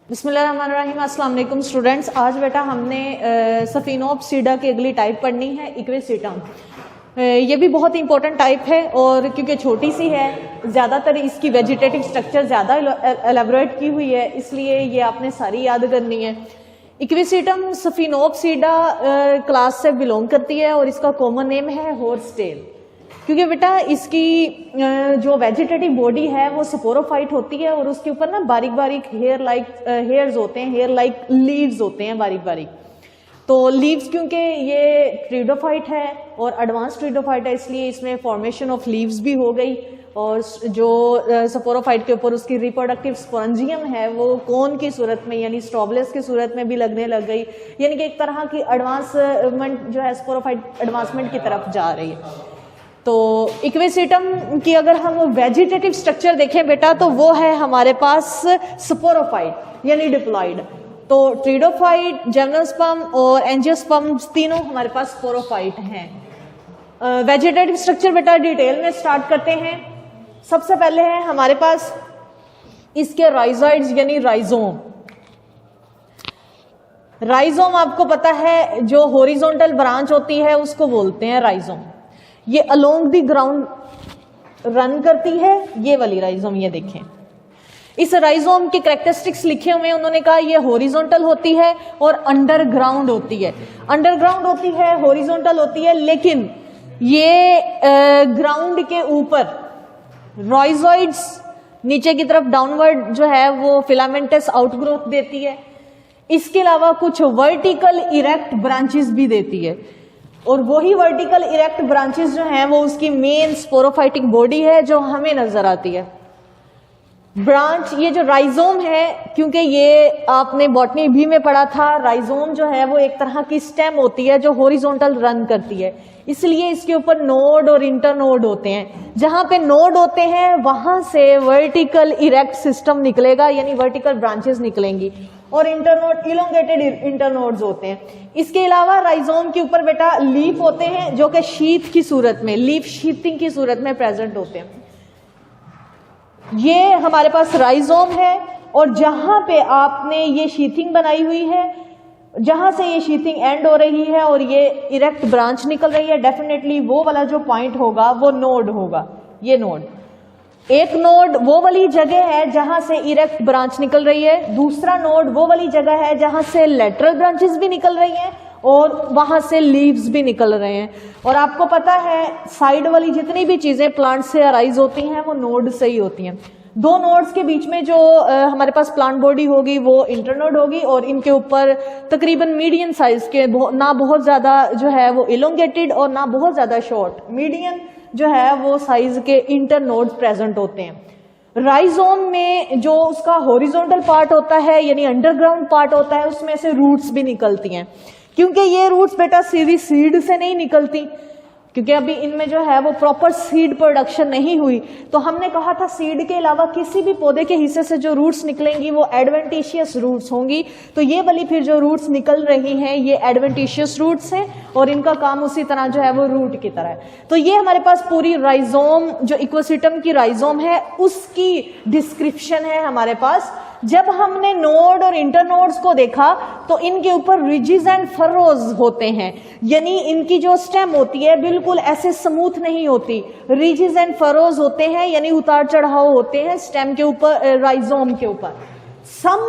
बिस्मिल्लाहिर्रहमानिर्रहीम। अस्सलाम वालेकुम स्टूडेंट्स। आज बेटा हमने सफिनोप्सिडा की अगली टाइप पढ़नी है, इक्वेसिटम। ये भी बहुत इंपॉर्टेंट टाइप है और क्योंकि छोटी सी है, ज़्यादातर इसकी वेजिटेटिव स्ट्रक्चर ज़्यादा एलेबोरेट की हुई है, इसलिए ये आपने सारी याद करनी है। इक्वेसिटम सफिनोप्सिडा क्लास से बिलोंग करती है और इसका कॉमन नेम है हॉर्सटेल, क्योंकि बेटा इसकी जो वेजिटेटिव बॉडी है वो स्पोरोफाइट होती है और उसके ऊपर ना बारीक बारीक हेयर्स होते हैं, हेयर लाइक लीव्स होते हैं बारीक बारीक। तो लीव्स क्योंकि ये ट्रिडोफाइट है और एडवांस ट्रिडोफाइट है, इसलिए इसमें फॉर्मेशन ऑफ लीव्स भी हो गई और जो स्पोरोफाइट के ऊपर उसकी रिप्रोडक्टिव स्पोरेंजियम है वो कोन की सूरत में यानी स्ट्रॉबलेस की सूरत में भी लगने लग गई, यानी कि एक तरह की एडवांसमेंट जो है स्पोरोफाइट एडवांसमेंट की तरफ जा रही है। तो इक्वेसिटम की अगर हम वेजिटेटिव स्ट्रक्चर देखें बेटा तो वो है हमारे पास स्पोरोफाइट यानी डिप्लॉइड। तो ट्रिडोफाइट, जिम्नोस्पर्म और एंजियोस्पर्म तीनों हमारे पास स्पोरोफाइट हैं। वेजिटेटिव स्ट्रक्चर बेटा डिटेल में स्टार्ट करते हैं। सबसे पहले है हमारे पास इसके राइजोइड्स यानी राइजोम। राइजोम आपको पता है जो हॉरिजॉन्टल ब्रांच होती है उसको बोलते हैं राइजोम। ये अलोंग द ग्राउंड रन करती है, ये वाली राइजोम। ये देखें, इस राइजोम की कैरेक्टरिस्टिक्स लिखे हुए हैं। उन्होंने कहा ये हॉरिजॉन्टल होती है और अंडरग्राउंड होती है। अंडरग्राउंड होती है, हॉरिजॉन्टल होती है, लेकिन ये ग्राउंड के ऊपर राइजोइड्स नीचे की तरफ डाउनवर्ड जो है वो फिलामेंटस आउटग्रोथ देती है। इसके अलावा कुछ वर्टिकल इरेक्ट ब्रांचेस भी देती है और वही वर्टिकल इरेक्ट ब्रांचेस जो हैं वो उसकी मेन स्पोरोफाइटिक बॉडी है जो हमें नजर आती है। ब्रांच ये जो राइजोम है, क्योंकि ये आपने बॉटनी भी में पढ़ा था, राइजोम जो है वो एक तरह की स्टेम होती है जो हॉरिजॉन्टल रन करती है, इसलिए इसके ऊपर नोड और इंटरनोड होते हैं। जहां पे नोड होते हैं वहां से वर्टिकल इरेक्ट सिस्टम निकलेगा यानी वर्टिकल ब्रांचेस निकलेंगी और इंटरनोड इलोंगेटेड इंटरनोड्स होते हैं। इसके अलावा राइजोम के ऊपर बेटा लीफ होते हैं जो कि शीथ की सूरत में, लीफ शीथिंग की सूरत में प्रेजेंट होते हैं। ये हमारे पास राइजोम है और जहां पे आपने ये शीथिंग बनाई हुई है, जहां से ये शीथिंग एंड हो रही है और ये इरेक्ट ब्रांच निकल रही है, डेफिनेटली वो वाला जो पॉइंट होगा वो नोड होगा। ये नोड, एक नोड वो वाली जगह है जहां से इरेक्ट ब्रांच निकल रही है, दूसरा नोड वो वाली जगह है जहां से लेटरल ब्रांचेस भी निकल रही हैं और वहां से लीव्स भी निकल रहे हैं। और आपको पता है साइड वाली जितनी भी चीजें प्लांट से अराइज होती हैं वो नोड से ही होती हैं। दो नोड्स के बीच में जो हमारे पास प्लांट बॉडी होगी वो इंटरनोड होगी और इनके ऊपर तकरीबन मीडियम साइज के, ना बहुत ज्यादा जो है वो इलोंगेटेड और ना बहुत ज्यादा शॉर्ट, मीडियम जो है वो साइज के इंटरनोड्स प्रेजेंट होते हैं। राइजोम में जो उसका हॉरिजॉन्टल पार्ट होता है यानी अंडरग्राउंड पार्ट होता है उसमें से रूट्स भी निकलती हैं, क्योंकि ये रूट्स बेटा सीधी सीड से नहीं निकलती, क्योंकि अभी इनमें जो है वो प्रॉपर सीड प्रोडक्शन नहीं हुई। तो हमने कहा था सीड के अलावा किसी भी पौधे के हिस्से से जो रूट्स निकलेंगी वो एडवेंटिशियस रूट्स होंगी। तो ये वाली फिर जो रूट्स निकल रही हैं ये एडवेंटिशियस रूट्स हैं और इनका काम उसी तरह जो है वो रूट की तरह है। तो ये हमारे पास पूरी राइजोम जो इक्वेसिटम की राइजोम है उसकी डिस्क्रिप्शन है हमारे पास। जब हमने नोड और इंटरनोड्स को देखा तो इनके ऊपर रिजिज एंड फरोज होते हैं, यानी इनकी जो स्टेम होती है बिल्कुल ऐसे स्मूथ नहीं होती, रिजिज एंड फरोज होते हैं यानी उतार चढ़ाव होते हैं स्टेम के ऊपर, राइजोम के ऊपर। Some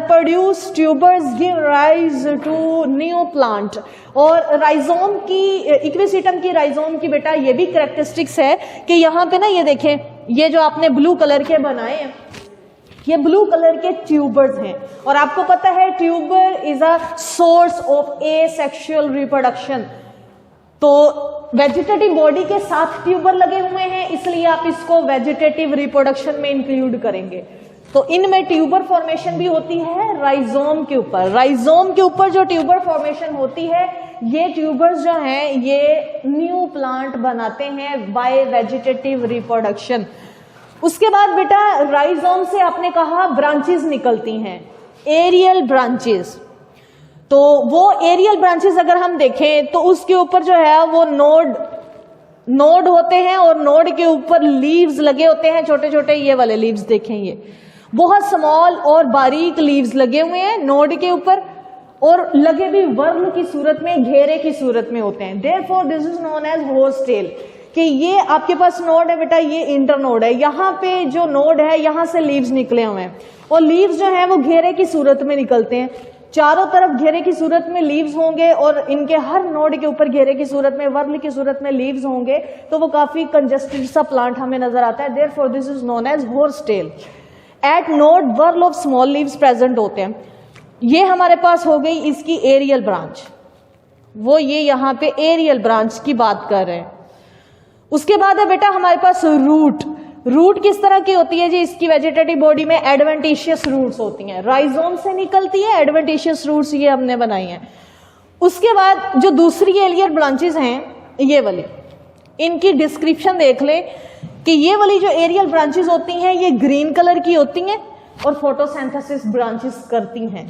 produce tubers give rise to new plant। और राइजोम की, इक्वेसिटम की राइजोम की बेटा ये भी कैरेक्टरिस्टिक्स है कि यहाँ पे ना ये देखें, ये जो आपने ब्लू कलर के बनाए हैं ये ब्लू कलर के ट्यूबर्स हैं और आपको पता है tuber is a source of asexual reproduction. तो वेजिटेटिव बॉडी के साथ ट्यूबर लगे हुए हैं, इसलिए आप इसको वेजिटेटिव रिप्रोडक्शन में इंक्लूड करेंगे। तो इनमें ट्यूबर फॉर्मेशन भी होती है राइजोम के ऊपर। राइजोम के ऊपर जो ट्यूबर फॉर्मेशन होती है ये ट्यूबर्स जो हैं ये न्यू प्लांट बनाते हैं बाय वेजिटेटिव रिप्रोडक्शन। उसके बाद बेटा राइजोम से आपने कहा ब्रांचेस निकलती हैं, एरियल ब्रांचेस। तो वो एरियल ब्रांचेस अगर हम देखें तो उसके ऊपर जो है वो नोड होते हैं और नोड के ऊपर लीव्स लगे होते हैं, छोटे छोटे ये वाले लीव्स देखें ये, बहुत स्मॉल और बारीक लीव्स लगे हुए हैं नोड के ऊपर, और लगे भी वर्ल की सूरत में, घेरे की सूरत में होते हैं। Therefore this is known as horse tail, कि ये आपके पास नोड है बेटा, ये इंटर नोड है, यहाँ पे जो नोड है यहाँ से लीव्स निकले हुए हैं, और लीव्स जो है वो घेरे की सूरत में निकलते हैं। चारों तरफ घेरे की सूरत में लीव्स होंगे और इनके हर नोड के ऊपर घेरे की सूरत में, वर्ल की सूरत में लीव्स होंगे, तो वो काफी कंजेस्टेड सा प्लांट हमें नजर आता है। Therefore this is known as horse tail. At node whorl of small leaves present होते हैं। ये हमारे पास हो गई इसकी एरियल ब्रांच, वो ये यहाँ पे एरियल ब्रांच की बात कर रहे हैं। उसके बाद है बेटा हमारे पास रूट। रूट किस तरह की होती है जी? इसकी वेजिटेटिव बॉडी में एडवेंटिशियस रूट्स होती हैं, राइजोम से निकलती है एडवेंटिशियस रूट्स, ये हमने बनाई हैं। उसके बाद जो दूसरी एरियल ब्रांचेस हैं ये वाली, इनकी डिस्क्रिप्शन देख ले कि ये वाली जो एरियल ब्रांचेस होती हैं ये ग्रीन कलर की होती हैं और फोटोसिंथेसिस ब्रांचेस करती हैं।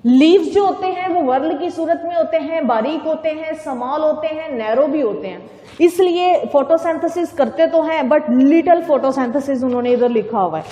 लीव्स जो होते हैं वो वर्ल की सूरत में होते हैं, बारीक होते हैं, स्मॉल होते हैं, नैरो भी होते हैं, इसलिए फोटोसिंथेसिस करते तो हैं बट लिटिल फोटोसिंथेसिस उन्होंने इधर लिखा हुआ है।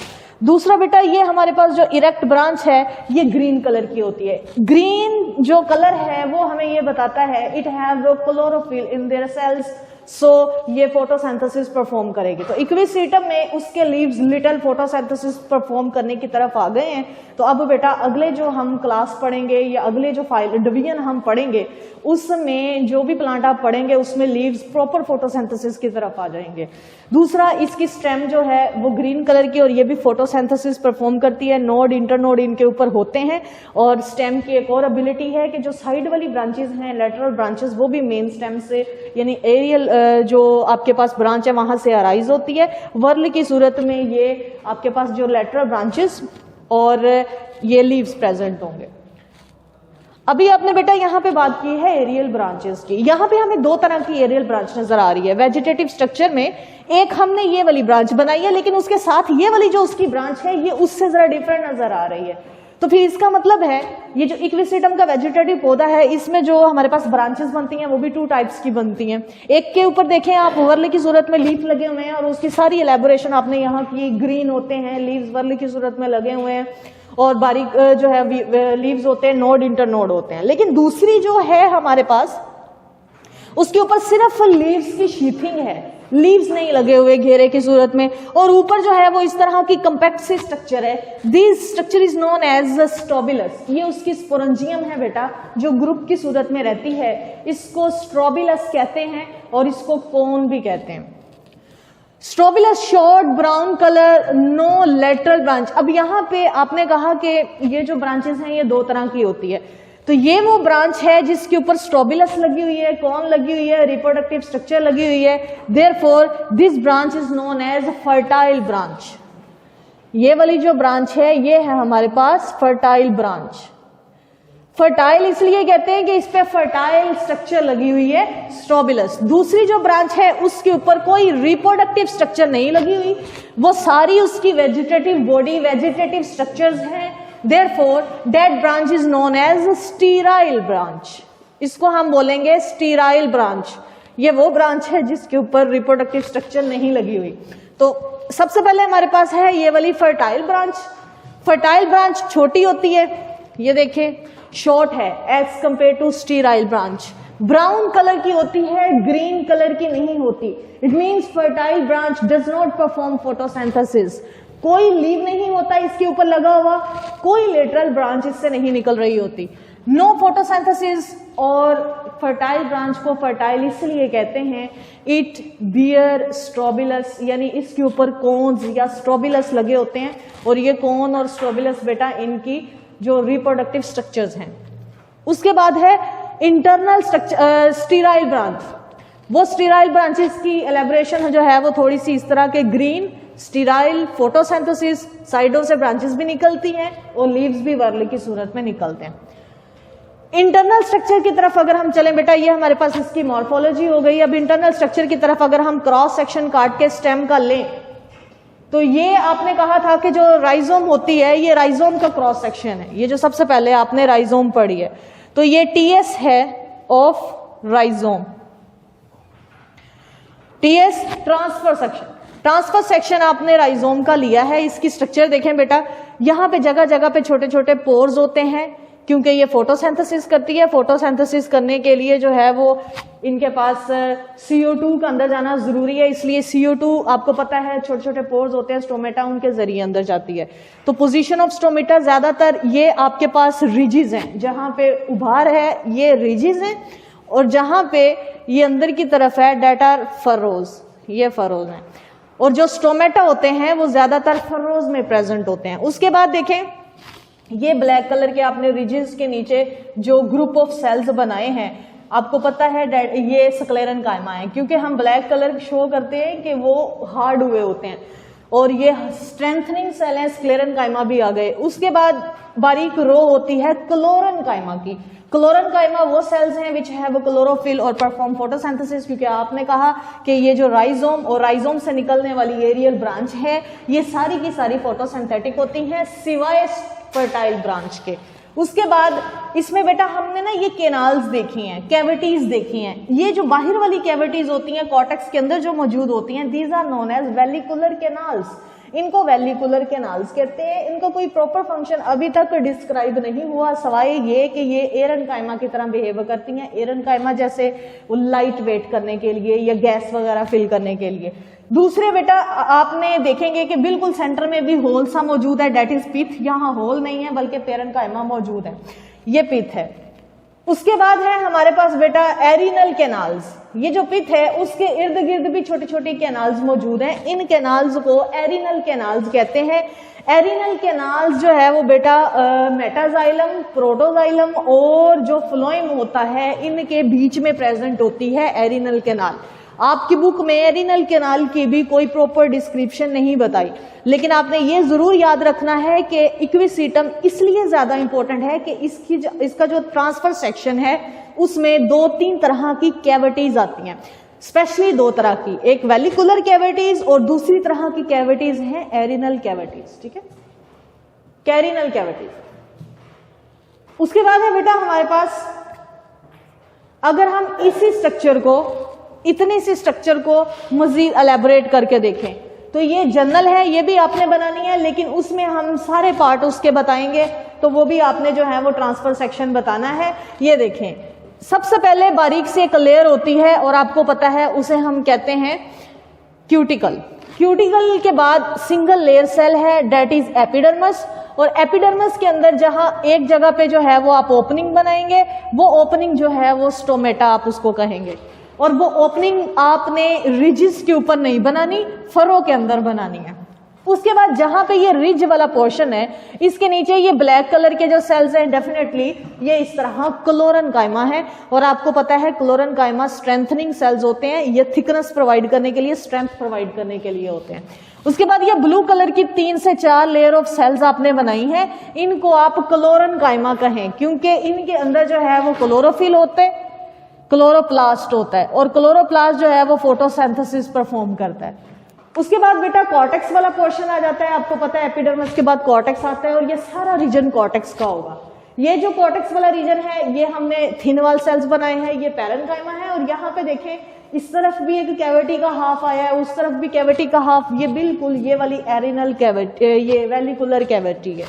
दूसरा बेटा ये हमारे पास जो इरेक्ट ब्रांच है ये ग्रीन कलर की होती है। ग्रीन जो कलर है वो हमें ये बताता है it have chlorophyll in their cells, so ये फोटोसिंथेसिस परफॉर्म करेगी। तो इक्विसिटम में उसके लीव्स लिटिल फोटोसिंथेसिस परफॉर्म करने की तरफ आ गए हैं। तो अब बेटा अगले जो हम क्लास पढ़ेंगे या अगले जो डिवीजन हम पढ़ेंगे उसमें जो भी प्लांट आप पढ़ेंगे उसमें लीव्स प्रॉपर फोटोसिंथेसिस की तरफ आ जाएंगे। दूसरा इसकी स्टेम जो है वो ग्रीन कलर की और ये भी फोटोसिंथेसिस परफॉर्म करती है। नोड इंटरनोड इनके ऊपर होते हैं और स्टेम की एक और एबिलिटी है कि जो साइड वाली ब्रांचेस हैं लेटरल ब्रांचेस वो भी मेन स्टेम से यानी एरियल जो आपके पास ब्रांच है वहां से अराइज होती है। वर्ल की सूरत में ये आपके पास जो लेटरल ब्रांचेस और ये लीव्स प्रेजेंट होंगे। अभी आपने बेटा यहाँ पे बात की है एरियल ब्रांचेस की। यहाँ पे हमें दो तरह की एरियल ब्रांच नजर आ रही है वेजिटेटिव स्ट्रक्चर में। एक हमने ये वाली ब्रांच बनाई है लेकिन उसके साथ ये वाली जो उसकी ब्रांच है ये उससे जरा डिफरेंट नजर आ रही है। तो फिर इसका मतलब है ये जो इक्विसिटम का वेजिटेटिव पौधा है इसमें जो हमारे पास ब्रांचेस बनती हैं वो भी टू टाइप्स की बनती हैं। एक के ऊपर देखें आप वर्ल की सूरत में लीफ लगे हुए हैं और उसकी सारी एलेबोरेशन आपने यहाँ की, ग्रीन होते हैं लीव्स वर्ल की सूरत में लगे हुए हैं और बारीक जो है लीव्स होते हैं, नोड इंटर नोड होते हैं। लेकिन दूसरी जो है हमारे पास उसके ऊपर सिर्फ लीव्स की शीथिंग है, लीव्स नहीं लगे हुए घेरे की सूरत में, और ऊपर जो है वो इस तरह की कंपैक्ट सी स्ट्रक्चर है। This structure is known as strobilus. ये उसकी स्पोरेंजियम है बेटा जो ग्रुप की सूरत में रहती है, इसको स्ट्रोबिलस कहते हैं और इसको कोन भी कहते हैं। Strobilus short brown colour, no lateral branch. अब यहाँ पे आपने कहा कि ये जो ब्रांचेस हैं ये दो तरह की होती है, तो ये वो ब्रांच है जिसके ऊपर स्ट्रोबिलस लगी हुई है, कॉन लगी हुई है, रिप्रोडक्टिव स्ट्रक्चर लगी हुई है। Therefore this branch is known as fertile branch. ये वाली जो ब्रांच है ये है हमारे पास फर्टाइल ब्रांच। फर्टाइल इसलिए कहते हैं कि इस पे फर्टाइल स्ट्रक्चर लगी हुई है स्ट्रोबिलस। दूसरी जो ब्रांच है उसके ऊपर कोई रिप्रोडक्टिव स्ट्रक्चर नहीं लगी हुई, वो सारी उसकी वेजिटेटिव बॉडी वेजिटेटिव स्ट्रक्चर्स हैं। Therefore that branch is known as sterile branch. इसको हम बोलेंगे स्टीराइल ब्रांच। ये वो ब्रांच है जिसके ऊपर रिप्रोडक्टिव स्ट्रक्चर नहीं लगी हुई। तो सबसे पहले हमारे पास है ये वाली फर्टाइल ब्रांच। फर्टाइल ब्रांच छोटी होती है, ये देखें शॉर्ट है as compare to sterile branch. Brown colour की होती है, ग्रीन कलर की नहीं होती। It means fertile branch does not perform photosynthesis. कोई लीव नहीं होता इसके ऊपर लगा हुआ, कोई लेटरल ब्रांच इससे नहीं निकल रही होती, नो फोटोसिंथेसिस। और फर्टाइल ब्रांच को फर्टाइल इसलिए कहते हैं इट बियर स्ट्रोबिलस, यानी इसके ऊपर कोन्स या स्ट्रोबिलस लगे होते हैं और ये कोन और स्ट्रोबिलस बेटा इनकी जो रिप्रोडक्टिव स्ट्रक्चर्स हैं। उसके बाद है इंटरनल स्ट्रक्चर स्टीराइल ब्रांच। वो स्टीराइल ब्रांचेस की एलेबोरेशन जो है वो थोड़ी सी इस तरह के ग्रीन स्टीराइल फोटोसिंथेसिस, साइडों से ब्रांचेस भी निकलती हैं और लीव्स भी वर्ल की सूरत में निकलते हैं। इंटरनल स्ट्रक्चर की तरफ अगर हम चलें बेटा, ये हमारे पास इसकी मॉर्फोलॉजी हो गई। अब इंटरनल स्ट्रक्चर की तरफ अगर हम क्रॉस सेक्शन काट के स्टेम का लें तो ये आपने कहा था कि जो राइजोम होती है ये राइजोम का क्रॉस सेक्शन है। ये जो सबसे पहले आपने राइजोम पढ़ी है तो ये टीएस है of rhizome. TS transfer section. Transfer section आपने राइजोम का लिया है, इसकी स्ट्रक्चर देखें बेटा, यहाँ पे जगह जगह पे छोटे छोटे पोर्स होते हैं, क्योंकि ये फोटोसिंथेसिस करती है। फोटोसिंथेसिस करने के लिए जो है वो इनके पास CO2 का अंदर जाना जरूरी है, इसलिए CO2 आपको पता है छोटे छोटे पोर्स होते हैं स्टोमेटा, उनके जरिए अंदर जाती है। तो पोजीशन ऑफ स्टोमेटा ज्यादातर ये आपके पास रिजिज हैं, जहां पे उभार है ये रिजिज हैं, और जहां पे ये अंदर की तरफ है डेट आर फरोज, ये फरोज हैं। और जो स्टोमेटा होते हैं वो ज्यादातर फरोज में प्रेजेंट होते हैं। उसके बाद देखें, ये ब्लैक कलर के आपने रिजिस के नीचे जो ग्रुप ऑफ सेल्स बनाए हैं, आपको पता है ये स्क्लेरन कायमा है, क्योंकि हम ब्लैक कलर शो करते हैं कि वो हार्ड हुए होते हैं, और ये स्ट्रेंथनिंग सेल है, स्क्लेरन कायमा भी आ गए। उसके बाद बारीक रो होती है क्लोरन कायमा की। क्लोरन कायमा वो सेल्स हैं विच हैव क्लोरोफिल और परफॉर्म फोटोसिंथेसिस, क्योंकि आपने कहा कि ये जो राइजोम और राइजोम से निकलने वाली एरियल ब्रांच है, ये सारी की सारी फोटोसिंथेटिक होती हैं सिवाय फर्टाइल ब्रांच के। उसके बाद इसमें बेटा हमने ना ये कैनाल्स देखी हैं, कैविटीज देखी हैं। ये जो बाहर वाली कैविटीज होती हैं कॉर्टेक्स के अंदर जो मौजूद होती हैं, these are known as vallecular canals. इनको वेलिकुलर कैनाल्स कहते हैं। इनका कोई प्रॉपर फंक्शन अभी तक डिस्क्राइब नहीं हुआ, सवाए ये कि ये एरन कायमा की तरह बिहेव करती हैं। एरन कायमा जैसे लाइट वेट करने के लिए या गैस वगैरह फिल करने के लिए। दूसरे बेटा आपने देखेंगे कि बिल्कुल सेंटर में भी होल सा मौजूद है, डेट इज पिथ। यहाँ होल नहीं है बल्कि पेरन कायमा मौजूद है, ये पिथ है। उसके बाद है हमारे पास बेटा एरिनल कैनाल्स। ये जो पिथ है उसके इर्द गिर्द भी छोटी छोटी कैनाल्स मौजूद हैं। इन कैनाल्स को एरिनल कैनाल्स कहते हैं। एरिनल कैनाल्स जो है वो बेटा मेटाजाइलम, प्रोटोजाइलम और जो फ्लोएम होता है इनके बीच में प्रेजेंट होती है एरिनल कैनाल। आपकी बुक में एरिनल कैनाल की भी कोई प्रॉपर डिस्क्रिप्शन नहीं बताई, लेकिन आपने ये जरूर याद रखना है कि इक्विसीटम इसलिए ज्यादा इंपॉर्टेंट है कि इसका जो ट्रांसफर सेक्शन है उसमें 2-3 तरह की कैविटीज आती हैं, स्पेशली 2 तरह की, एक वेलिकुलर कैविटीज और दूसरी तरह की कैविटीज हैं एरिनल कैविटीज। ठीक है, कैरिनल कैविटीज। उसके बाद है बेटा हमारे पास, अगर हम इसी स्ट्रक्चर को, इतनी सी स्ट्रक्चर को मजीद एलैबोरेट करके देखें तो ये जर्नल है, ये भी आपने बनानी है, लेकिन उसमें हम सारे पार्ट उसके बताएंगे, तो वो भी आपने जो है वो ट्रांसफर सेक्शन बताना है। ये देखें, सबसे पहले बारीक से एक लेयर होती है और आपको पता है उसे हम कहते हैं क्यूटिकल। क्यूटिकल के बाद सिंगल लेयर सेल है, डेट इज एपिडर्मस। और एपिडर्मस के अंदर जहां एक जगह पे जो है वो आप ओपनिंग बनाएंगे, वो ओपनिंग जो है वो स्टोमेटा आप उसको कहेंगे। और वो ओपनिंग आपने रिजिस के ऊपर नहीं बनानी, फरो के अंदर बनानी है। उसके बाद जहां पे ये रिज वाला पोर्शन है, इसके नीचे ये ब्लैक कलर के जो सेल्स हैं, डेफिनेटली ये इस तरह क्लोरन कायमा है। और आपको पता है क्लोरन कायमा स्ट्रेंथनिंग सेल्स होते हैं, ये थिकनेस प्रोवाइड करने के लिए, स्ट्रेंथ प्रोवाइड करने के लिए होते हैं। उसके बाद ये ब्लू कलर की 3 से 4 लेयर ऑफ सेल्स आपने बनाई है, इनको आप क्लोरन कायमा कहें, क्योंकि इनके अंदर जो है वो क्लोरोफिल होते हैं, क्लोरोप्लास्ट होता है, और क्लोरोप्लास्ट जो है वो फोटोसिंथेसिस परफॉर्म करता है। उसके बाद बेटा कॉर्टेक्स वाला पोर्शन आ जाता है। आपको पता है एपिडर्मिस के बाद कॉर्टेक्स आता है, और ये सारा रीजन कॉर्टेक्स का होगा। ये जो कॉर्टेक्स वाला रीजन है, ये हमने थिन वाल सेल्स बनाए हैं, ये पैरेन्काइमा है। और यहाँ पे देखें, इस तरफ भी एक कैविटी का हाफ आया है, उस तरफ भी कैविटी का हाफ, ये बिल्कुल ये वाली एरिनल कैविटी, ये वेलिकुलर कैविटी है।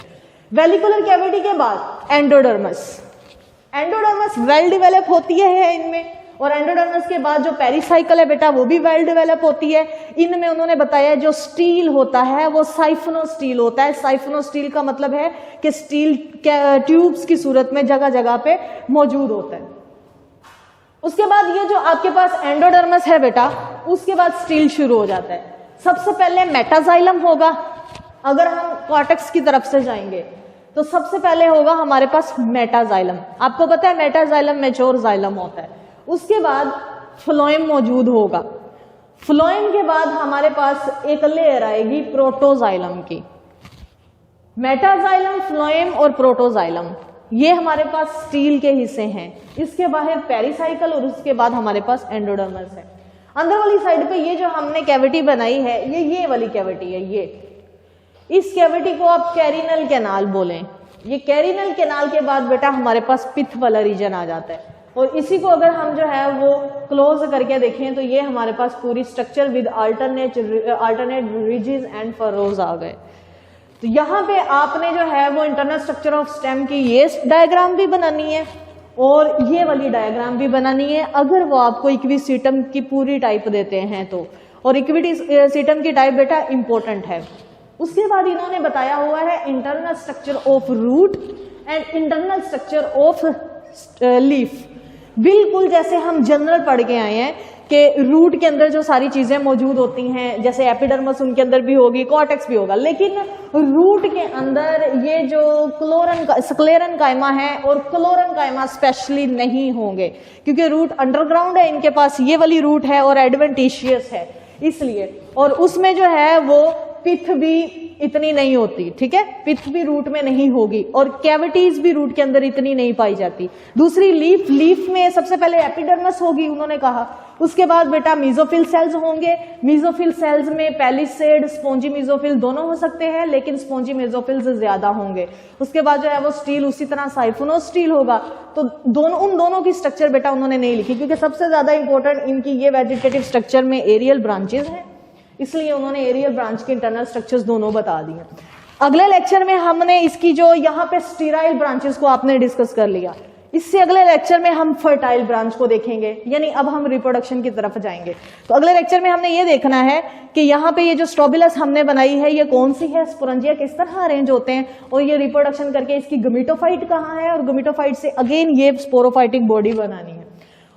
वेलिकुलर कैविटी के बाद एंडोडर्मस। एंडोडर्मस वेल डेवलप होती है इनमें, और एंडोडर्मस के बाद जो पेरिसाइकल है बेटा वो भी वेल डेवलप होती है। इनमें उन्होंने बताया जो स्टील होता है वो साइफनो स्टील होता है। साइफनो स्टील का मतलब है कि स्टील ट्यूब्स की सूरत में जगह जगह पे मौजूद होता है। उसके बाद ये जो आपके पास एंडोडर्मस है बेटा, उसके बाद स्टील शुरू हो जाता है। सबसे पहले मेटाजाइलम होगा। अगर हम कॉर्टेक्स की तरफ से जाएंगे तो सबसे पहले होगा हमारे पास मेटाजाइलम। आपको पता है मेटाजाइलम मैच्योर जाइलम होता है। उसके बाद फ्लोएम मौजूद होगा। फ्लोएम के बाद हमारे पास एक लेयर आएगी प्रोटोजाइलम की। मेटाजाइलम, फ्लोएम और प्रोटोजाइलम, ये हमारे पास स्टील के हिस्से हैं। इसके बाहर पेरिसाइकल और उसके बाद हमारे पास एंडोडर्मस है। अंदर वाली साइड पे ये जो हमने कैविटी बनाई है, ये वाली कैविटी है। ये इस कैविटी को आप कैरिनल कैनाल बोलें। ये कैरिनल कैनाल के बाद बेटा हमारे पास पिथ वाला रीजन आ जाता है। और इसी को अगर हम जो है वो क्लोज करके देखें तो ये हमारे पास पूरी structure with alternate ridges and furrows आ गए। तो यहाँ पे आपने जो है वो इंटरनल स्ट्रक्चर ऑफ स्टेम की ये डायग्राम भी बनानी है और ये वाली डायग्राम भी बनानी है, अगर वो आपको इक्विसीटम की पूरी टाइप देते हैं तो। और इक्विसीटम की टाइप बेटा इंपॉर्टेंट है। उसके बाद इन्होंने बताया हुआ है internal structure of root and internal structure of leaf. बिल्कुल जैसे हम जनरल पढ़ के आए हैं कि रूट के अंदर जो सारी चीजें मौजूद होती हैं, जैसे एपिडर्मस उनके अंदर भी होगी, कॉर्टेक्स भी होगा, लेकिन रूट के अंदर ये जो स्क्लेरन कायमा है और क्लोरन कायमा स्पेशली नहीं होंगे, क्योंकि रूट अंडरग्राउंड है, इनके पास ये वाली रूट है और एडवेंटिशियस है इसलिए। और उसमें जो है वो पिथ भी इतनी नहीं होती, ठीक है, पिथ भी रूट में नहीं होगी और कैविटीज भी रूट के अंदर इतनी नहीं पाई जाती। दूसरी लीफ में सबसे पहले एपिडर्मस होगी उन्होंने कहा, उसके बाद बेटा मीजोफिल सेल्स होंगे। मीजोफिल सेल्स में पैलिसेड, स्पॉन्जी मीजोफिल दोनों हो सकते हैं, लेकिन स्पॉन्जी मीजोफिल्स ज्यादा होंगे। उसके बाद जो है वो स्टील, उसी तरह साइफोनोस्टील होगा। तो उन दोनों की स्ट्रक्चर बेटा उन्होंने नहीं लिखी, क्योंकि सबसे ज्यादा इंपॉर्टेंट इनकी ये वेजिटेटिव स्ट्रक्चर में एरियल ब्रांचेस हैं, इसलिए उन्होंने एरियल ब्रांच के इंटरनल स्ट्रक्चर्स दोनों बता दिए। अगले लेक्चर में हमने इसकी जो यहाँ पे स्टीराइल ब्रांचेस को आपने डिस्कस कर लिया, इससे अगले लेक्चर में हम फर्टाइल ब्रांच को देखेंगे, यानी अब हम रिप्रोडक्शन की तरफ जाएंगे। तो अगले लेक्चर में हमने ये देखना है कि यहाँ पे ये जो स्ट्रोबिलस हमने बनाई है ये कौन सी है, स्पोरेंजिया किस तरह अरेंज होते हैं, और ये रिप्रोडक्शन करके इसकी गमीटोफाइट कहाँ है, और गमीटोफाइट से अगेन ये स्पोरोफाइटिक बॉडी बनानी है।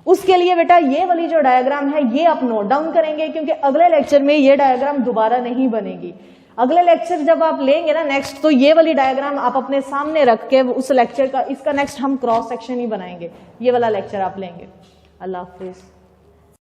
उसके लिए बेटा ये वाली जो डायग्राम है ये आप नोट डाउन करेंगे, क्योंकि अगले लेक्चर में ये डायग्राम दोबारा नहीं बनेगी। अगले लेक्चर जब आप लेंगे ना नेक्स्ट, तो ये वाली डायग्राम आप अपने सामने रख के उस लेक्चर का, इसका नेक्स्ट हम क्रॉस सेक्शन ही बनाएंगे। ये वाला लेक्चर आप लेंगे। अल्लाह हाफिज।